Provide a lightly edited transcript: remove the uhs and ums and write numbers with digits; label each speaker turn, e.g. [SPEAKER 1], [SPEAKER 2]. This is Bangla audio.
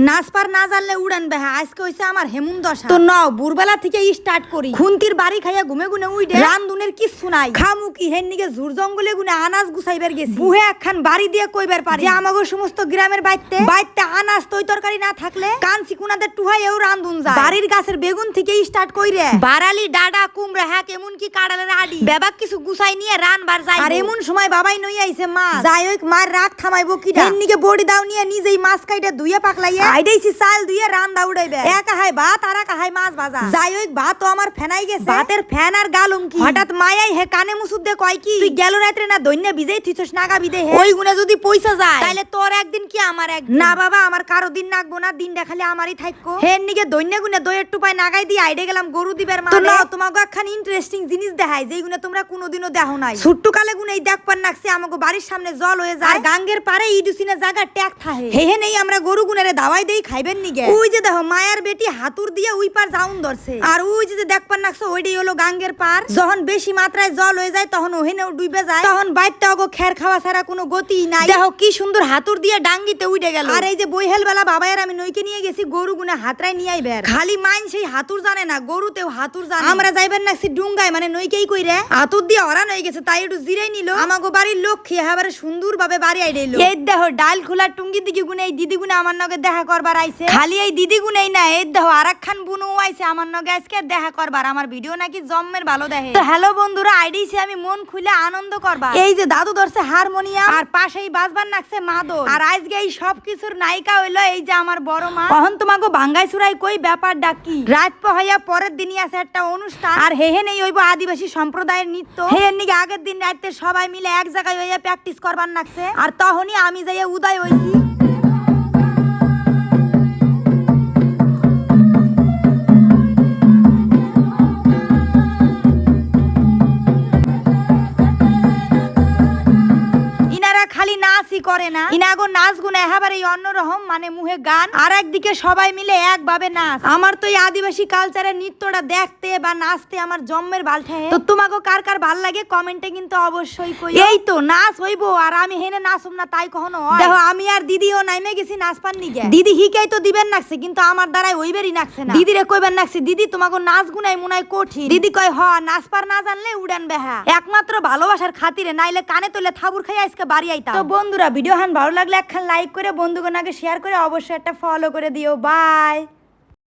[SPEAKER 1] নাচপার না জানলে উড়ান বেহা আজকে হইছে আমার হেমুন দশা তো নাও বুরবেলা থেকে স্টার্ট করি খুন্তির বাড়ি খাইয়া ঘুমে গুনে উইডে রামদুনের কিচ্ছু নাই খামু কি হেননিকে ঝুর জঙ্গলে গুনে আনাজ গুছাইবার গেছি বুহে একখান বাড়ি দিয়ে কইবার পারি যে আমাগো সমস্ত গ্রামের বাইতে আনাজ তৈ তরকারি না থাকলে কানসি কুনাদের টুহাইও রামদুন যায় বাড়ির গাছের বেগুন থেকে স্টার্ট কইরে বারালি ডাডা কুমড়া হ্যাঁ কেমন কি কাড়ালের আডি বেবাক কিছু গুছাই নিয়ে রানবার যায় আর এমন সময় বাবাই নই আইছে মাছ যাই হোক মার রাগ থামাইবো কি হেননিকে বড়ি দাও নিয়ে নিজেই মাছ কাইটা দুইয়া পাকলাইয়া আইডাইছি চাল দুইয়া রান্দা উড়াইবে একা হাই ভাত আর একা হাই মাছ ভাজা যাই হোক ভাত তো আমার ফেনাই গেছে ভাতের ফ্যান আর গালুম কি হঠাৎ মায়াই হে কানে মুসুদ দে কয় কি তুই গেল রাত্রে না দৈন্য ভিজেই থিছস নাগা বিদে হে ওই গুনে যদি পয়সা যায় তাইলে তোর একদিন কি আমার একদিন না বাবা আমার কারো দিন নাগবো না দিনটা খালি আমারই থাকবো হেন নিকে দৈন্য গুনে দই একটু পায় নাগাই দিয়ে আইডে গেলাম গরু দিবার মা তো নাও তোমাকে একখান ইন্টারেস্টিং জিনিস দেখাই যেই গুনে তোমরা কোনোদিনও দেখো নাই ছোট্ট কালে গুনে এই দেখপার নাকছে আমাকে বাড়ির সামনে জল হয়ে যায় আর গাঙ্গের পারে ইডুসিনে জায়গা ট্যাক থাহে হে নেই আমরা গরু গুনেরে দাওয়াই দেই খাইবেন নিগে ওই যে দেখো মায়ার বেটি হাতুর দিয়ে ওই পার জাউন ধরছে আর ওই যে দেখপার নাকছে ওইটাই হলো গাঙ্গের পার যখন বেশি মাত্রায় জল হয়ে যায় তখন ওহেনেও ডুবে যায় তখন বাইতে অগো খের খাওয়া ছাড়া কোনো গতি নাই দেখো কি সুন্দর হাতুর দিয়ে ডাঙ্গিতে উঠে গেল আর এই যে বইহেল বেলা বাবায়ের আমি নইকে নিয়ে গেছি গরু গুনে হাতরাই নিয়ে আইবে খালি মাইন সেই হাতুর জানে না গরুতেও হাতুর জানে আমরা যাইবেন নাকছি ডুঙ্গায় মানে নইকেই কইরে হাতুর দিয়ে অরান হয়ে গেছে তাই একটু জিরাই নিল আমাগো বাড়ির লোক খেয়ে এবারে সুন্দর ভাবে বাড়ি আইডাইলো এই দেখো ডাল খোলা টুঙ্গি দিকে গুনে এই দিদি গুনে আমার নগে দেখা করবার আইছে খালি এই দিদি গুনেই না এই দেখো আরেকখান বুনু আইছে আমার নগে আজকে দেখা করবার আমার ভিডিও নাকি জম্মের ভালো দেখে তো হ্যালো বন্ধুরা আইডিছি আমি মন খুলে আনন্দ করবা এই যে দাদু ধরছে হারমোনিয়াম আর পাশেই বাজবার নাকছে মাদল আর আজকে এই সব কিছুর নায়িকা হইলো এই যে আমার বড় মা তখন তোমাকে ভাঙ্গাই চুরাই কই ব্যাপার ডাকি রাত পহাইয়া পরের দিনই আছে একটা অনুষ্ঠান আর হেহে নেই হইব আদিবাসী সম্প্রদায়ের নৃত্য হেহের নিকে আগের দিন রাতে সবাই মিলে এক জায়গায় হইয়া প্র্যাকটিস করবার নাকছে আর তখনই আমি যাইয়া উদয় হইছি খালি নাচই করে না ইনাগো নাচ গুণ একেবারে অন্যরকম মানে মুহে গান আর একদিকে সবাই মিলে একভাবে নাচ আমার তো এই আদিবাসী কালচারের নৃত্যটা দেখতে বা নাচতে আমার জম্মের ভাল ঠায় তো তোমাকে কার কার ভাল লাগে কমেন্টে কিন্তু অবশ্যই কই এই তো নাচ হইবো আর আমি হেনে নাচুম না তাই কখনো হয় দেখো আমি আর দিদিও নাইমে গেছি নাচ পান নিগে দিদি হিকাই তো দিবেন নাকছে কিন্তু আমার দ্বারাই ওইবেরই নাকছে না দিদিরে কইবেন নাকছে দিদি তোমাকে নাচ গুনাই মুনাই কঠিন দিদি কয় হ নাচ পার না জানলে উড়ান বেহা একমাত্র ভালোবাসার খাতিরে নাইলে কানে তুলে থাবুর খাই আজকে বাড়ি আইতা তো বন্ধুরা ভিডিও হান ভালো লাগলে একখান লাইক করে বন্ধুগণ আগে শেয়ার করে অবশ্যই একটা ফলো করে দিও বাই।